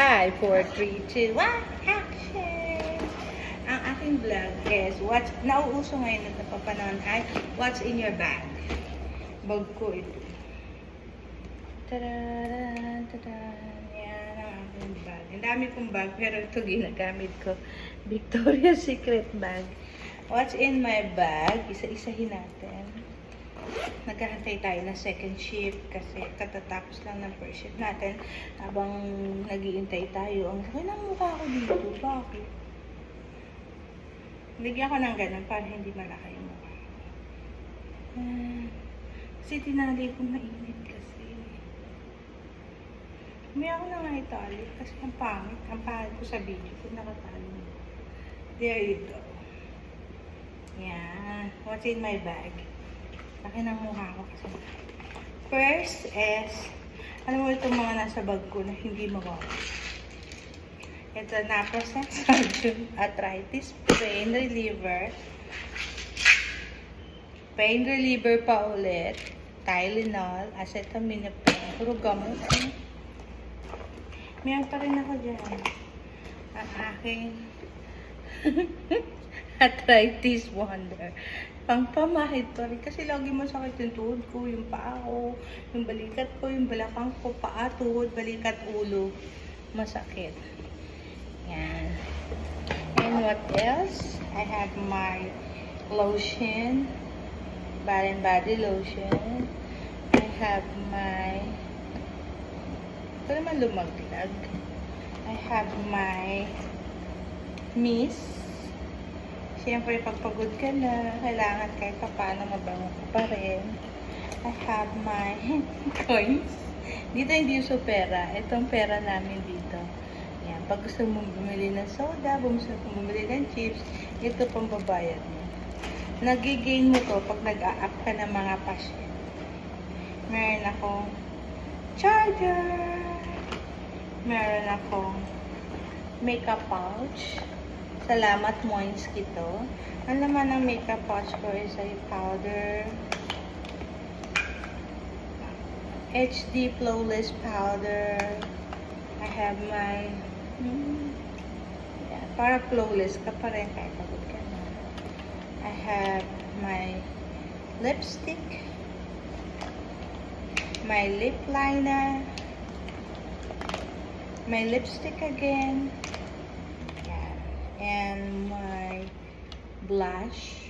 5, 4, 3, 2, 1, action! Ang aking vlog is, nauuso ngayon at napapanahon ay, what's in your bag? Bag ko ito. Tadaan, tadaan. Yan ang aking bag. Ang dami kong bag, pero ito ginagamit ko. Victoria's Secret bag. What's in my bag? Isa-isahin natin. Naghahantay tayo ng second shift kasi katatapos lang ng first shift natin. Habang nag-iintay tayo, ang laki ng mukha ko dito. Bakit? Lagyan ko ng ganun para hindi malaki yung mukha. Kasi tinali ko mainit kasi. May ako na nga itali kasi ang pangit. Ang pangit ko sa video kung nakatali. There you go. Yan. What's in my bag? Laki ng mukha ko kasi. First is, alam mo itong mga nasa bag ko na hindi mawala. Ito, Naprosyn arthritis, pain reliever pa ulit, Tylenol, acetaminophen, puro gamot. Mayroon pa rin ako dyan. Ang aking arthritis wonder. Pangpamahid pa rin. Kasi lagi masakit yung tuhod ko, yung paa ko, yung balikat ko, yung balakang ko, paa, tuhod, balikat, ulo. Masakit. Yan. And what else? I have my lotion. Bath and Body lotion. I have my... Ito naman lumaglag. I have my mist. Siyempre, pag pagod ka na, kailangan kahit pa paano mabango ka pa rin. I have my coins. Dito hindi yung pera. Itong pera namin dito. Yan. Pag gusto mong bumili ng soda, gusto mong bumili ng chips, ito pang babayad mo. Nagigain mo to pag nag-a-up ka ng mga passion. Meron akong charger. Meron akong makeup pouch. Salamat, Moinsky to. Ang laman ng makeup pouch ko is a powder. HD Flawless powder. I have my... yeah, para flawless ka pa rin kahit pagod ka na. I have my lipstick. My lip liner. My lipstick again. And my blush.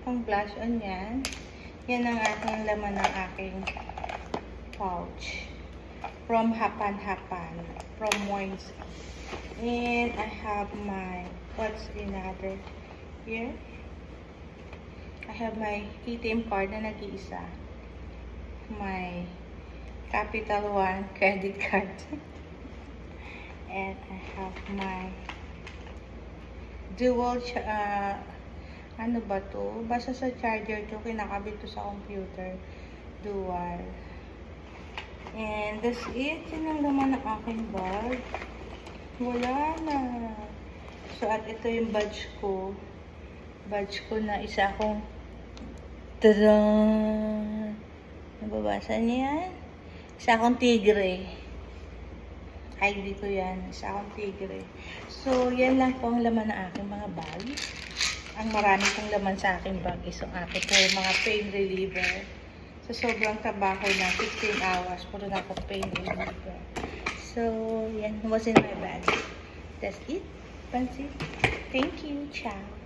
Pang blush on yan. Yan ang aking laman ng aking pouch. From Hapan. From Moins. And I have my, what's another here? I have my ATM card na nag-iisa. My Capital One credit card. And I have my dual, ano ba to? Basta sa charger to, kinakabit to sa computer. Dual. And that's it. Yun ang laman ng aking bag. Wala na. So, at ito yung badge ko. Badge ko na isa akong tadaan! Nababasa niyo yan? Isa akong tigre. ID ko yan. Isa akong tigre. So, yan lang po ang laman ng aking mga bag. Ang marami kong laman sa aking bag is ang aking po mga pain reliever. So, sobrang trabaho na 15 hours. Puro na ako pain reliever. So, yan. What's in my bag? That's it. Pansit. Thank you. Ciao.